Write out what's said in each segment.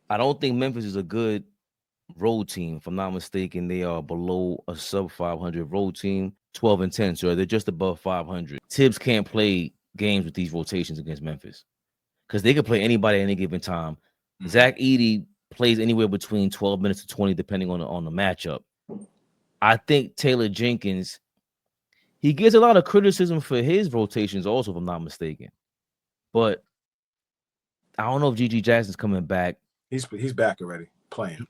I don't think Memphis is a good road team. If I'm not mistaken, they are below a sub 500 road team, 12-10. So they're just above 500. Tibbs can't play games with these rotations against Memphis because they could play anybody at any given time. Zach Edey plays anywhere between 12 minutes to 20, depending on the matchup. I think Taylor Jenkins, he gets a lot of criticism for his rotations, also, if I'm not mistaken. But I don't know if GG Jackson's coming back. He's back already playing.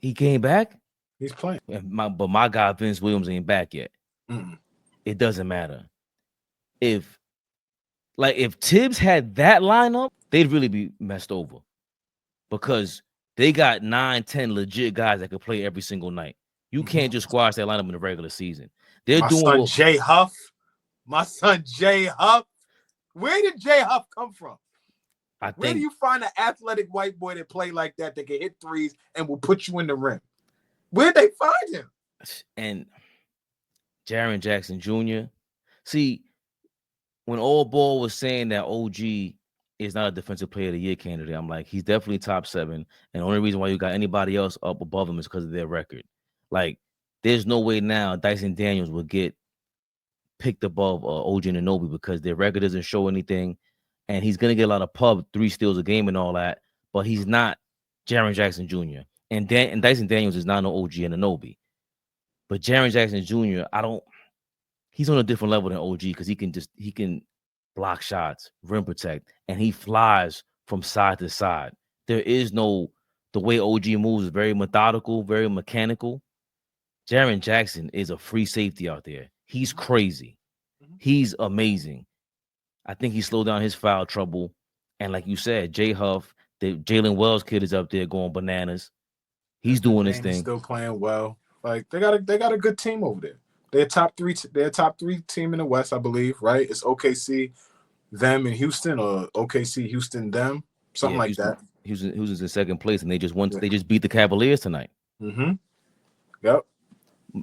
He came back. He's playing. But my guy Vince Williams ain't back yet. Mm-mm. It doesn't matter. If Tibbs had that lineup, they'd really be messed over because they got 9-10 legit guys that could play every single night. You can't just squash that lineup in the regular season. They're my doing son Jay Huff. My son Jay Huff. Where did Jay Huff come from? Where do you find an athletic white boy that play like that can hit threes and will put you in the rim? Where'd they find him? And Jaren Jackson Jr. See, when AllBall was saying that OG is not a defensive player of the year candidate, I'm like, he's definitely top 7. And the only reason why you got anybody else up above him is because of their record. Like, there's no way now Dyson Daniels will get picked above OG Anunoby because their record doesn't show anything. And he's going to get a lot of 3 steals a game and all that. But he's not Jaren Jackson Jr. And Dyson Daniels is not no OG Anunoby. But Jaren Jackson Jr., he's on a different level than OG because he can block shots, rim protect, and he flies from side to side. There is the way OG moves is very methodical, very mechanical. Jaren Jackson is a free safety out there. He's crazy. He's amazing. I think he slowed down his foul trouble. And like you said, Jay Huff, the Jalen Wells kid is up there going bananas. He's doing his thing. Still playing well. Like they got a good team over there. They're top 3. They're a top 3 team in the West, I believe. Right? It's OKC, them, and Houston, or OKC, Houston, them, something like Houston, that. Houston's in second place, and they just won. Yeah. They just beat the Cavaliers tonight. Yep.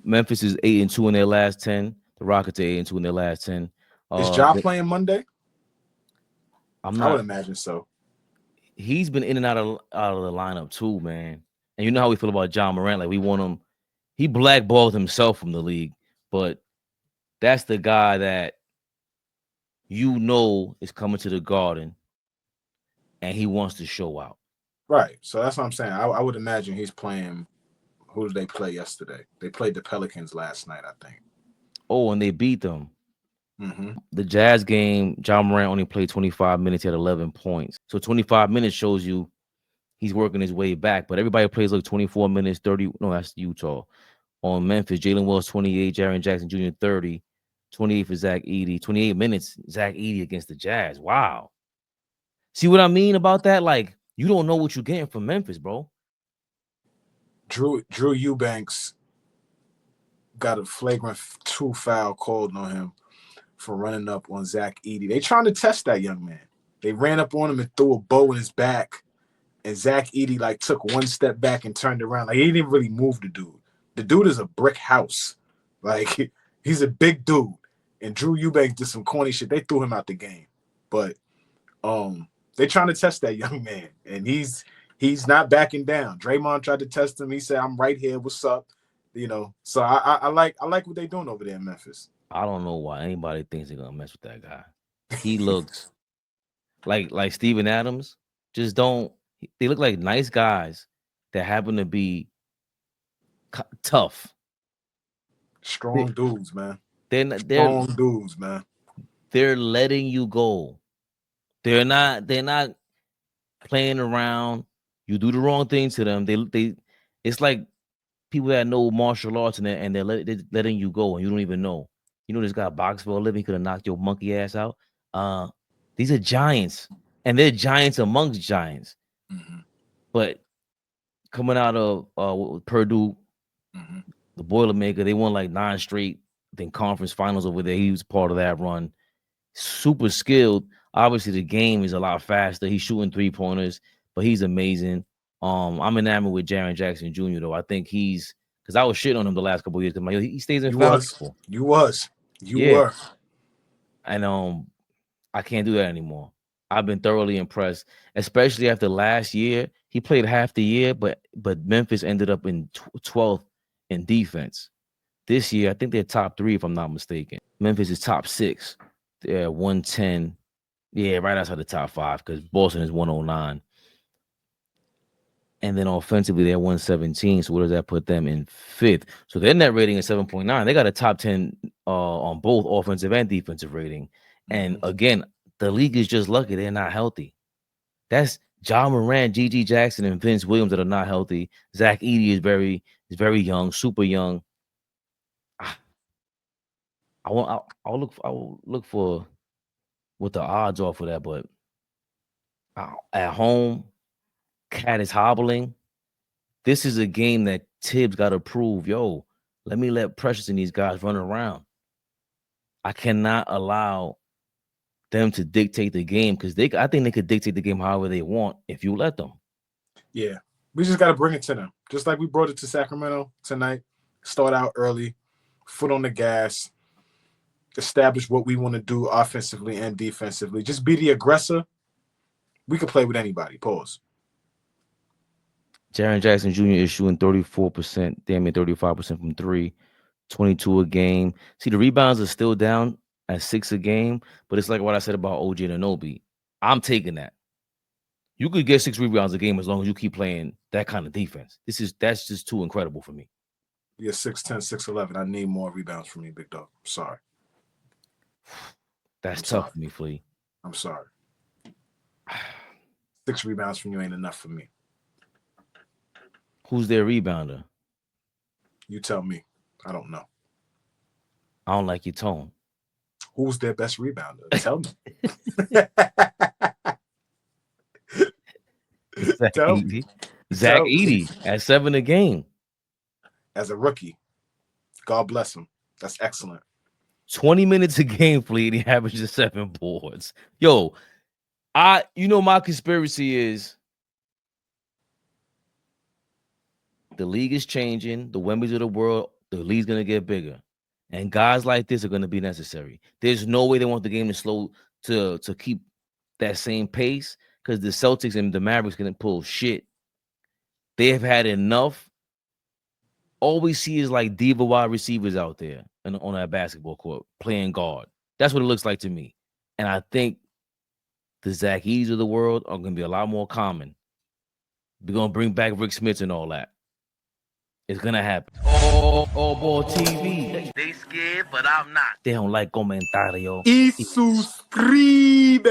Memphis is 8-2 in their last 10. The Rockets are 8-2 in their last 10. Is Ja playing Monday? I would imagine so. He's been in and out of the lineup too, man. And you know how we feel about John Morant. Like, we want him. He blackballed himself from the league, but that's the guy that is coming to the Garden, and he wants to show out. Right. So that's what I'm saying. I would imagine he's playing. Who did they play yesterday? They played the Pelicans last night, I think. Oh, and they beat them. The Jazz game, John Morant only played 25 minutes, he had 11 points. So 25 minutes shows you he's working his way back. But everybody plays like 24 minutes, 30. No, that's Utah. On Memphis, Jalen Wells 28, Jaren Jackson Jr. 30, 28 for Zach Edey, 28 minutes, Zach Edey against the Jazz. Wow. See what I mean about that? Like, you don't know what you're getting from Memphis, bro. Drew Eubanks got a flagrant 2 foul called on him for running up on Zach Edey. They trying to test that young man. They ran up on him and threw a bow in his back, and Zach Edey took 1 step back and turned around. Like, he didn't really move the dude. The dude is a brick house. Like, he's a big dude. And Drew Eubanks did some corny shit. They threw him out the game. But they trying to test that young man, and he's not backing down. Draymond tried to test him. He said, "I'm right here. What's up?" So I like what they're doing over there in Memphis. I don't know why anybody thinks they're gonna mess with that guy. He looks like Steven Adams. Just don't. They look like nice guys that happen to be tough, strong dudes, man. They're strong dudes, man. They're letting you go. They're not playing around. You do the wrong thing to them. They it's like people that know martial arts and they're letting you go and you don't even know. You know, this guy boxed for a living, could have knocked your monkey ass out. These are giants, and they're giants amongst giants. But coming out of Purdue, the Boilermaker, they won like 9 straight conference finals over there. He was part of that run. Super skilled. Obviously, the game is a lot faster. He's shooting 3-pointers, but he's amazing. I'm enamored with Jaren Jackson Jr. though. I think because I was shitting on him the last couple of years. Because he stays in foul trouble. You were. And I can't do that anymore. I've been thoroughly impressed, especially after last year. He played half the year, but Memphis ended up in 12th in defense. This year, I think they're top 3, if I'm not mistaken. Memphis is top 6. They're 110. Yeah, right outside the top 5 because Boston is 109. And then offensively, they're 117. So what does that put them in 5th? So their net rating is 7.9. They got a top 10 on both offensive and defensive rating. And again, the league is just lucky they're not healthy. That's John Moran, G.G. Jackson, and Vince Williams that are not healthy. Zach Edey is very young, super young. I'll look for what the odds are for that, but at home, Cat is hobbling. This is a game that Tibbs got to prove, yo, let Precious and these guys run around. I cannot allow them to dictate the game because I think they could dictate the game however they want if you let them. Yeah, we just got to bring it to them. Just like we brought it to Sacramento tonight. Start out early, foot on the gas, establish what we want to do offensively and defensively. Just be the aggressor. We could play with anybody. Pause. Jaren Jackson Jr. is shooting 34%, damn near 35% from 3, 22 a game. See, the rebounds are still down at 6 a game, but it's like what I said about OG Anunoby. I'm taking that. You could get 6 rebounds a game as long as you keep playing that kind of defense. That's just too incredible for me. You're 6'10", 6'11". I need more rebounds from you, big dog. I'm sorry. That's tough for me, Flea. I'm sorry. 6 rebounds from you ain't enough for me. Who's their rebounder? You tell me. I don't know. I don't like your tone. Who's their best rebounder? Tell me. Zach Edey at 7 a game. As a rookie. God bless him. That's excellent. 20 minutes a game, Fleet. He averages 7 boards. Yo, my conspiracy is the league is changing. The Wembley's of the world, the league's going to get bigger. And guys like this are going to be necessary. There's no way they want the game to slow to keep that same pace because the Celtics and the Mavericks going to pull shit. They have had enough. All we see is like diva wide receivers out there on that basketball court playing guard. That's what it looks like to me. And I think the Zach Edes of the world are going to be a lot more common. We're going to bring back Rick Smith and all that. It's going to happen. AllBall TV. They scared, but I'm not. They don't like comentario. Y suscribe.